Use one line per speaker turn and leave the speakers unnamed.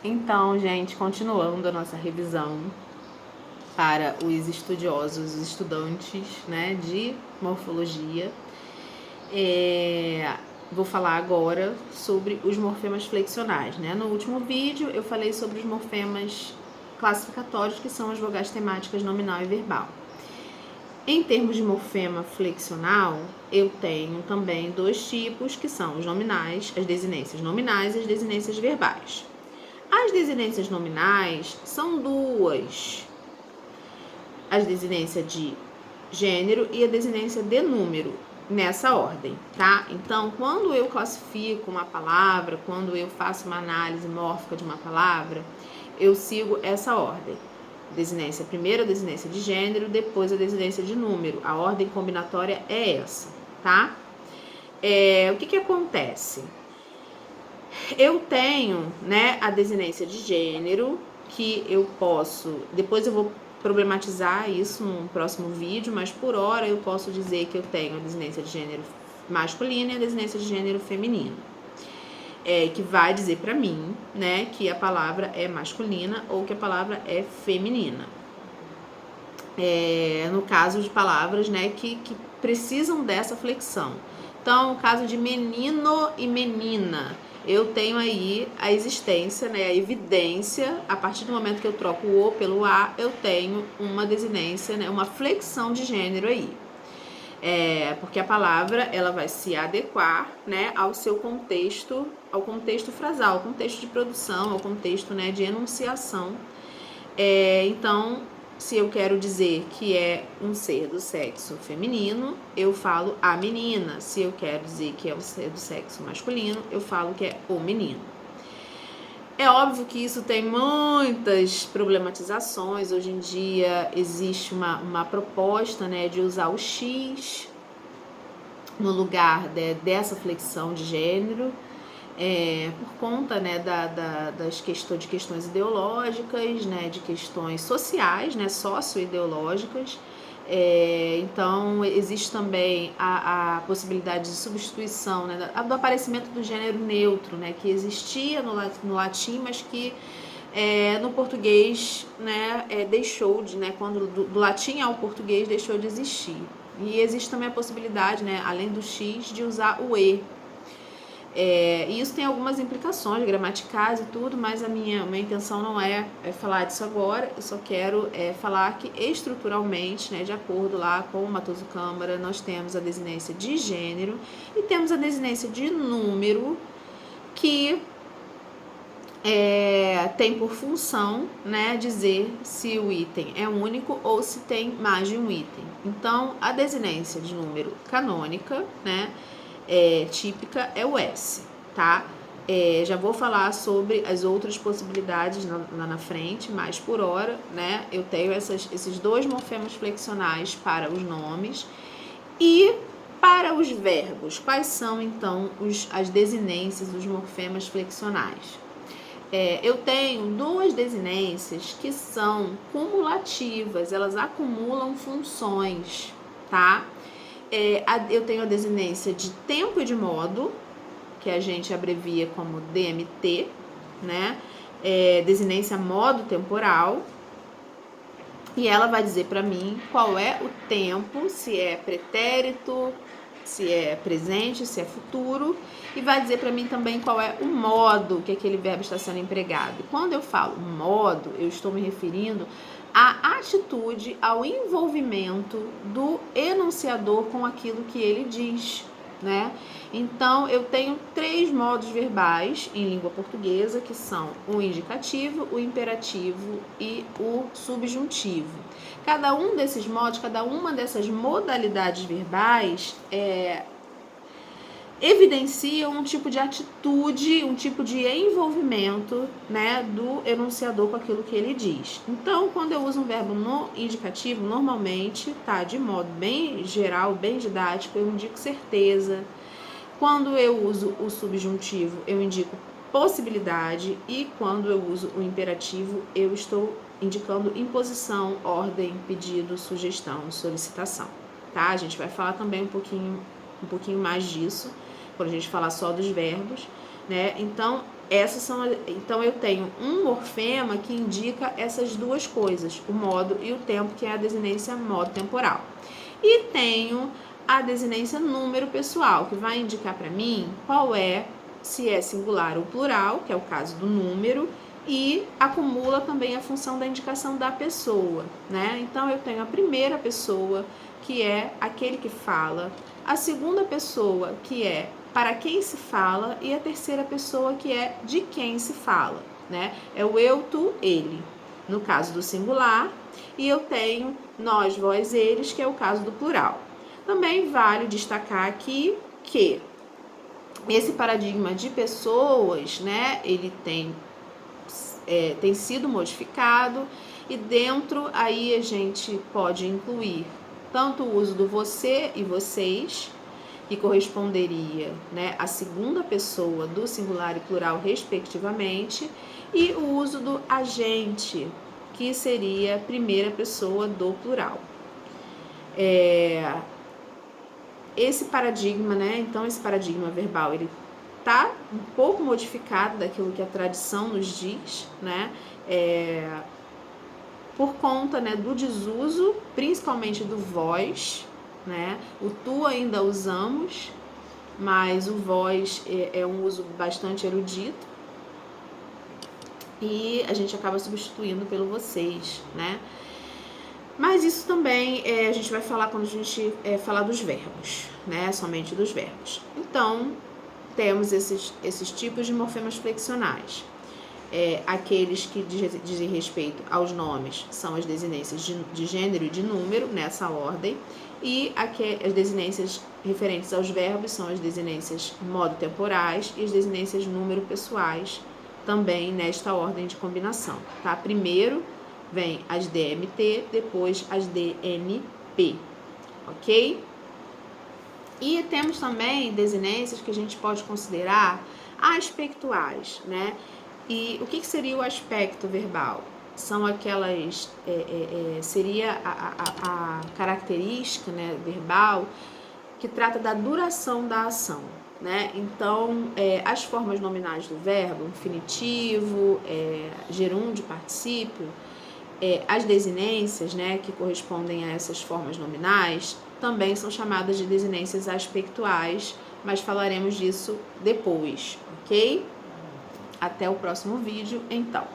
Então, gente, continuando a nossa revisão para os estudiosos, os estudantes, né, de morfologia, vou falar agora sobre os morfemas flexionais, né? No último vídeo eu falei sobre os morfemas classificatórios, que são as vogais temáticas nominal e verbal. Em termos de morfema flexional, eu tenho também dois tipos, que são os nominais, as desinências nominais e as desinências verbais. As desinências nominais são duas: a desinência de gênero e a desinência de número, nessa ordem, tá? Então, quando eu classifico uma palavra, quando eu faço uma análise mórfica de uma palavra, eu sigo essa ordem. Desinência primeiro, a desinência de gênero, depois a desinência de número. A ordem combinatória é essa, tá? O que acontece? Eu tenho, né, a desinência de gênero, que eu posso... Depois eu vou problematizar isso num próximo vídeo, mas por hora eu posso dizer que eu tenho a desinência de gênero masculino e a desinência de gênero feminino. Que vai dizer para mim, né, que a palavra é masculina ou que a palavra é feminina. No caso de palavras, né, que precisam dessa flexão. Então, o caso de menino e menina, eu tenho aí a existência, né, a evidência, a partir do momento que eu troco o O pelo A, eu tenho uma desinência, né, uma flexão de gênero aí. Porque a palavra ela vai se adequar, né, ao seu contexto, ao contexto frasal, ao contexto de produção, ao contexto, né, de enunciação. Então, se eu quero dizer que é um ser do sexo feminino, eu falo a menina. Se eu quero dizer que é um ser do sexo masculino, eu falo que é o menino. É óbvio que isso tem muitas problematizações. Hoje em dia existe uma proposta, né, de usar o X no lugar dessa flexão de gênero, por conta, né, das questões ideológicas, né, de questões sociais, né, socioideológicas. Então, existe também a possibilidade de substituição, né, do aparecimento do gênero neutro, né, que existia no latim, mas que no português, né, deixou de, né, quando do latim ao português deixou de existir. E existe também a possibilidade, né, além do X, de usar o E. E isso tem algumas implicações gramaticais e tudo, mas a minha intenção não é falar disso agora. Eu só quero falar que estruturalmente, né, de acordo lá com o Matoso Câmara, nós temos a desinência de gênero e temos a desinência de número, que tem por função, né, dizer se o item é único ou se tem mais de um item. Então, a desinência de número canônica, né, típica, é o S, tá? Já vou falar sobre as outras possibilidades lá na frente, mas por hora, né, eu tenho esses dois morfemas flexionais para os nomes. E para os verbos, quais são então as desinências dos morfemas flexionais? Eu tenho duas desinências que são cumulativas, elas acumulam funções, tá? Eu tenho a desinência de tempo e de modo, que a gente abrevia como DMT, né? Desinência modo temporal. E ela vai dizer para mim qual é o tempo, se é pretérito, se é presente, se é futuro, e vai dizer para mim também qual é o modo que aquele verbo está sendo empregado. E quando eu falo modo, eu estou me referindo à atitude, ao envolvimento do enunciador com aquilo que ele diz, né? Então, eu tenho 3 modos verbais em língua portuguesa, que são o indicativo, o imperativo e o subjuntivo. Cada um desses modos, cada uma dessas modalidades verbais evidencia um tipo de atitude, um tipo de envolvimento, né, do enunciador com aquilo que ele diz. Então, quando eu uso um verbo no indicativo, normalmente, tá, de modo bem geral, bem didático, eu indico certeza. Quando eu uso o subjuntivo, eu indico possibilidade, e quando eu uso o imperativo, eu estou indicando imposição, ordem, pedido, sugestão, solicitação, tá? A gente vai falar também um pouquinho mais disso, quando a gente falar só dos verbos, né? Então, Então eu tenho um morfema que indica essas duas coisas, o modo e o tempo, que é a desinência modo temporal. E tenho a desinência número pessoal, que vai indicar para mim qual é, se é singular ou plural, que é o caso do número, e acumula também a função da indicação da pessoa, né? Então eu tenho a primeira pessoa, que é aquele que fala, a segunda pessoa, que é para quem se fala, e a terceira pessoa, que é de quem se fala, né? É o eu, tu, ele, no caso do singular, e eu tenho nós, vós, eles, que é o caso do plural. Também vale destacar aqui que esse paradigma de pessoas, né, ele tem sido modificado, e dentro aí a gente pode incluir tanto o uso do você e vocês, que corresponderia, né, à segunda pessoa do singular e plural respectivamente, e o uso do a gente, que seria a primeira pessoa do plural. Esse paradigma, né, então esse paradigma verbal, ele tá um pouco modificado daquilo que a tradição nos diz, né, por conta, né, do desuso, principalmente do vós, né, o tu ainda usamos, mas o vós é um uso bastante erudito, e a gente acaba substituindo pelo vocês, né. Mas isso também a gente vai falar quando a gente falar dos verbos, né, somente dos verbos. Então, temos esses tipos de morfemas flexionais. Aqueles que dizem respeito aos nomes são as desinências de gênero e de número, nessa ordem, e as desinências referentes aos verbos são as desinências modo temporais e as desinências número pessoais, também nesta ordem de combinação, tá? Primeiro vem as DMT, depois as DNP, ok? E temos também desinências que a gente pode considerar aspectuais, né? E o que seria o aspecto verbal? São aquelas, seria a característica, né, verbal, que trata da duração da ação, né? Então, as formas nominais do verbo, infinitivo, gerúndio, particípio, as desinências, né, que correspondem a essas formas nominais, também são chamadas de desinências aspectuais, mas falaremos disso depois, ok? Até o próximo vídeo, então.